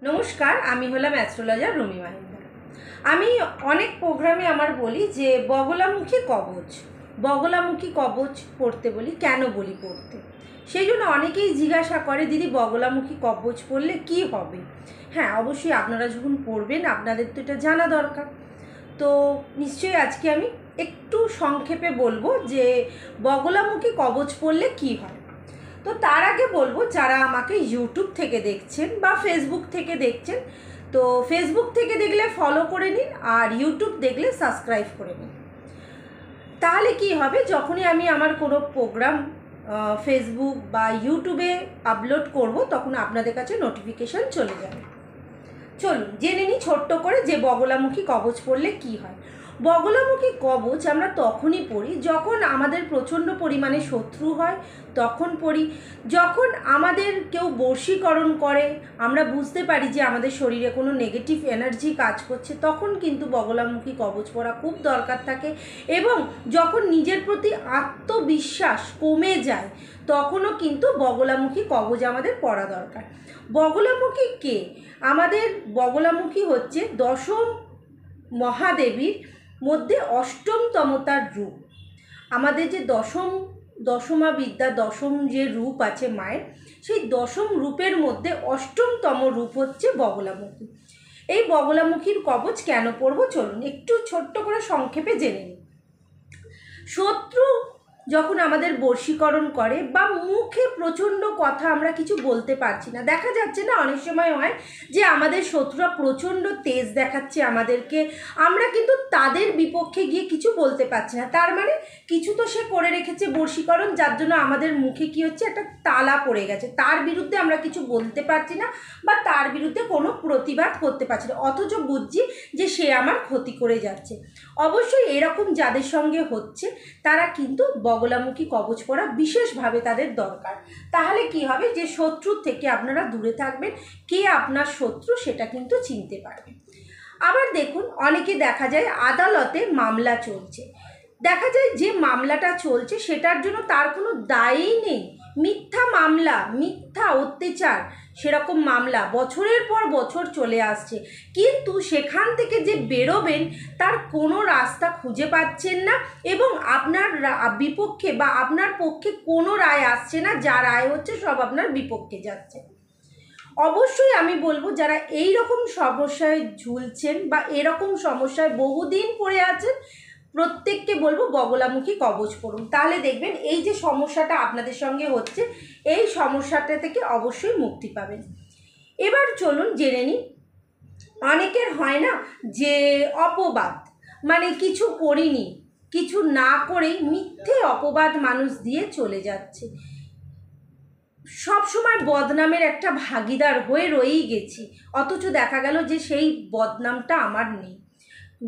নমস্কার, আমি হলাম অ্যাস্ট্রোলজার রুমি মাহিন্দার। আমি অনেক প্রোগ্রামে আমার বলি যে বগলামুখী কবচ পড়তে বলি। কেন বলি পড়তে? সেই জন্য অনেকেই জিজ্ঞাসা করে, দিদি বগলামুখী কবচ পড়লে কি হবে? হ্যাঁ, অবশ্যই আপনারা যখন পড়বেন আপনাদের তো এটা জানা দরকার। তো নিশ্চয়ই আজকে আমি একটু সংক্ষেপে বলবো যে বগলামুখী কবচ পড়লে কি হয়। তো তার আগে বলবো, যারা আমাকে ইউটিউব থেকে দেখছেন বা ফেসবুক থেকে দেখছেন, তো ফেসবুক থেকে দেখলে ফলো করে নিন, আর ইউটিউব দেখলে সাবস্ক্রাইব করে নিন। তাহলে কি হবে, যখনই আমি আমার কোনো প্রোগ্রাম ফেসবুক বা ইউটিউবে আপলোড করব তখন আপনাদের কাছে নোটিফিকেশান চলে যাবে। চলুন জেনে নিই ছোট্ট করে যে বগলামুখী কবচ পড়লে কি হয়। বগলামুখী কবচ আমরা তখনই পড়ি যখন আমাদের প্রচণ্ড পরিমাণে শত্রু হয়, তখন পড়ি। যখন আমাদের কেউ বশীকরণ করে, আমরা বুঝতে পারি যে আমাদের শরীরে কোনো নেগেটিভ এনার্জি কাজ করছে, তখন কিন্তু বগলামুখী কবচ পরা খুব দরকার থাকে। এবং যখন নিজের প্রতি আত্মবিশ্বাস কমে যায়, তখনও কিন্তু বগলামুখী কবচ আমাদের পরা দরকার। বগলামুখী কে? আমাদের বগলামুখী হচ্ছে দশম মহাদেবীর মধ্যে অষ্টমতমতার রূপ। আমাদের যে দশমা বিদ্যা, দশম যে রূপ আছে মায়ের, সেই দশম রূপের মধ্যে অষ্টমতম রূপ হচ্ছে বগলামুখী। এই বগলামুখীর কবচ কেন পড়ব চলুন একটু ছোট্ট করে সংক্ষেপে জেনে নিই। শত্রু যখন আমাদের বশীকরণ করে বা মুখে প্রচণ্ড কথা আমরা কিছু বলতে পারছি না, দেখা যাচ্ছে না অনেক সময় হয় যে আমাদের শত্রুরা প্রচণ্ড তেজ দেখাচ্ছে আমাদেরকে, আমরা কিন্তু তাদের বিপক্ষে গিয়ে কিছু বলতে পারছি না। তার মানে কিছু তো সে করে রেখেছে বশীকরণ, যার জন্য আমাদের মুখে কি হচ্ছে, একটা তালা পড়ে গেছে, তার বিরুদ্ধে আমরা কিছু বলতে পারছি না বা তার বিরুদ্ধে কোনো প্রতিবাদ করতে পারছি না, অথচ বুঝছি যে সে আমার ক্ষতি করে যাচ্ছে। অবশ্যই এরকম যাদের সঙ্গে হচ্ছে তারা কিন্তু বগলামুখী কবচ পরা বিশেষভাবে তাদের দরকার। তাহলে কি হবে, যে শত্রুর থেকে আপনারা দূরে থাকবেন, কে আপনার শত্রু সেটা কিন্তু চিনতে পারবেন। আবার দেখুন, অনেকে দেখা যায় আদালতে মামলা চলছে, দেখা যায় যে মামলাটা চলছে সেটার জন্য তার কোনো দায়ই নেই, মিথ্যা মামলা, মিথ্যা অত্যাচার, সেরকম মামলা বছরের পর বছর চলে আসছে, কিন্তু সেখান থেকে যে বেরোবেন তার কোনো রাস্তা খুঁজে পাচ্ছেন না, এবং আপনার বিপক্ষে বা আপনার পক্ষে কোনো রায় আসছে না, যা রায় হচ্ছে সব আপনার বিপক্ষে যাচ্ছে। অবশ্যই আমি বলবো, যারা এই রকম সমস্যায় ঝুলছেন বা এরকম সমস্যায় বহুদিন পড়ে আছেন, প্রত্যেককে বলবো বগলামুখী কবচ পড়ুন। তাহলে দেখবেন এই যে সমস্যাটা আপনাদের সঙ্গে হচ্ছে, এই সমস্যাটা থেকে অবশ্যই মুক্তি পাবেন। এবার চলুন জেনে নিই, অনেকের হয় না যে অপবাদ, মানে কিছু করিনি, কিছু না করেই মিথ্যে অপবাদ মানুষ দিয়ে চলে যাচ্ছে, সব সময় বদনামের একটা ভাগিদার হয়ে রয়েই গেছি, অথচ দেখা গেল যে সেই বদনামটা আমার নেই।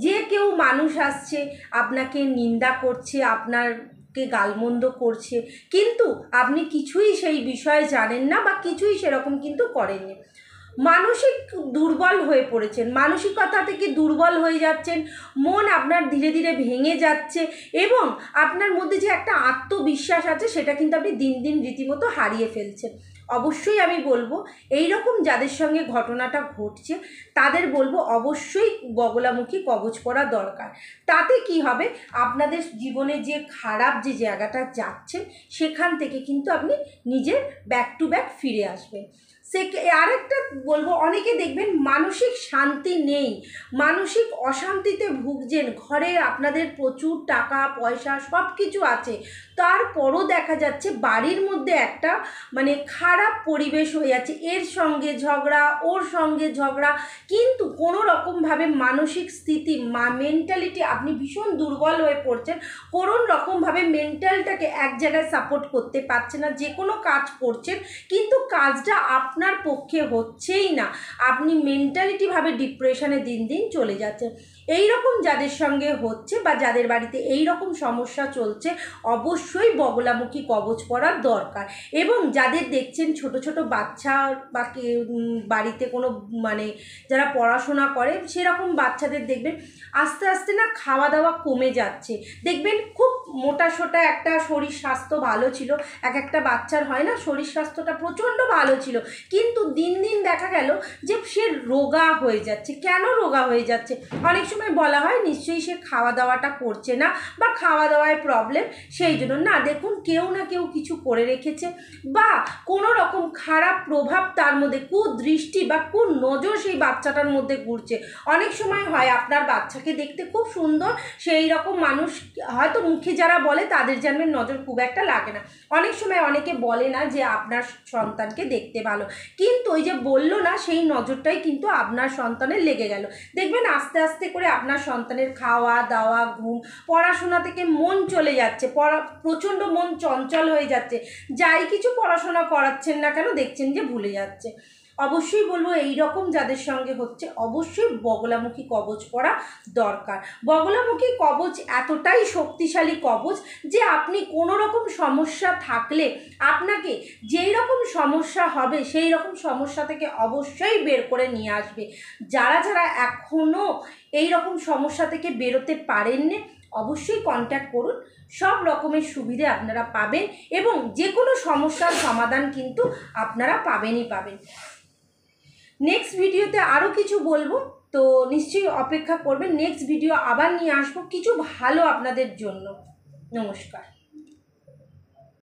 যে কেউ মানুষ আসছে আপনাকে নিন্দা করছে, আপনাকে গালমন্দ করছে, কিন্তু আপনি কিছুই সেই বিষয়ে জানেন না বা কিছুই সেরকম কিন্তু করেননি। মানসিক দুর্বল হয়ে পড়েছেন, মানসিকতা থেকে দুর্বল হয়ে যাচ্ছেন, মন আপনার ধীরে ধীরে ভেঙে যাচ্ছে, এবং আপনার মধ্যে যে একটা আত্মবিশ্বাস আছে সেটা কিন্তু আপনি দিন দিন রীতিমতো হারিয়ে ফেলছেন। অবশ্যই আমি বলবো, এই রকম যাদের সঙ্গে ঘটনাটা ঘটছে তাদের বলবো অবশ্যই বগলামুখী কবচ পরা দরকার। তাতে কি হবে, আপনাদের জীবনে যে খারাপ যে জায়গাটা যাচ্ছেন সেখান থেকে কিন্তু আপনি নিজের ব্যাক টু ব্যাক ফিরে আসবেন। আরেকটা বলবো, অনেকে দেখবেন মানসিক শান্তি নেই, মানসিক অশান্তিতে ভুগছেন, ঘরে আপনাদের প্রচুর টাকা পয়সা সব কিছু আছে, তারপরও দেখা যাচ্ছে বাড়ির মধ্যে একটা মানে খারাপ পরিবেশ হয়ে যাচ্ছে, এর সঙ্গে ঝগড়া, ওর সঙ্গে ঝগড়া, কিন্তু কোনো রকমভাবে মানসিক স্থিতি মেন্টালিটি আপনি ভীষণ দুর্বল হয়ে পড়ছেন, কোনো রকমভাবে মেন্টালটাকে এক জায়গায় সাপোর্ট করতে পারছেন না, যে কোনো কাজ করছেন কিন্তু কাজটা আপনার পক্ষে হচ্ছেই না, আপনি মেন্টালিটিভাবে ডিপ্রেশনে দিন দিন চলে যাচ্ছেন। এই রকম যাদের সঙ্গে হচ্ছে বা যাদের বাড়িতে এই রকম সমস্যা চলছে, অবশ্যই বগলামুখী কবচ পরার দরকার। এবং যাদের দেখছেন ছোট ছোট বাচ্চা বা বাড়িতে কোনো মানে যারা পড়াশোনা করে সেরকম বাচ্চাদের দেখবেন আস্তে আস্তে না খাওয়া দাওয়া কমে যাচ্ছে, দেখবেন খুব মোটা সোটা একটা শরীর স্বাস্থ্য ভালো ছিল, এক একটা বাচ্চার হয় না শরীর স্বাস্থ্যটা প্রচণ্ড ভালো ছিল, কিন্তু দিন দিন দেখা গেল যে সে রোগা হয়ে যাচ্ছে। কেন রোগা হয়ে যাচ্ছে? অনেক সময় বলা হয় নিশ্চয়ই সে খাওয়া দাওয়াটা করছে না বা খাওয়া দাওয়ায় প্রবলেম, সেই জন্য না। দেখুন কেউ না কেউ কিছু করে রেখেছে বা কোনো রকম খারাপ প্রভাব তার মধ্যে, কুদৃষ্টি বা কুনজর সেই বাচ্চাটার মধ্যে ঘুরছে। অনেক সময় হয় আপনার বাচ্চাকে দেখতে খুব সুন্দর, সেই রকম মানুষ হয়তো মুখে যারা বলে তাদের যেন নজর খুব একটা লাগে না। অনেক সময় অনেকে বলে না যে আপনার সন্তানকে দেখতে ভালো, কিন্তু ওই যে বললো না, সেই নজরটাই কিন্তু আপনার সন্তানের লেগে গেল। দেখবেন আস্তে আস্তে করে আপনার সন্তানের খাওয়া দাওয়া, ঘুম, পড়াশোনা থেকে মন চলে যাচ্ছে, প্রচণ্ড মন চঞ্চল হয়ে যাচ্ছে। যাই কিছু পড়াশোনা করাচ্ছেন না কেন দেখছেন যে ভুলে যাচ্ছে। অবশ্যই বলবো এই রকম যাদের সঙ্গে হচ্ছে অবশ্যই বগলামুখী কবচ পরা দরকার। বগলামুখী কবচ এতটাই শক্তিশালী কবচ যে আপনি কোনো রকম সমস্যা থাকলে আপনাকে যেই রকম সমস্যা হবে সেই রকম সমস্যা থেকে অবশ্যই বের করে নিয়ে আসবে। যারা যারা এখনও এই রকম সমস্যা থেকে বেরোতে পারেননি অবশ্যই কন্ট্যাক্ট করুন, সব রকমের সুবিধে আপনারা পাবেন এবং যে কোনো সমস্যার সমাধান কিন্তু আপনারা পাবেনই পাবেন। নেক্সট ভিডিওতে আরও কিছু বলবো, তো নিশ্চয়ই অপেক্ষা করবেন। নেক্সট ভিডিও আবার নিয়ে আসবো কিছু ভালো আপনাদের জন্য। নমস্কার।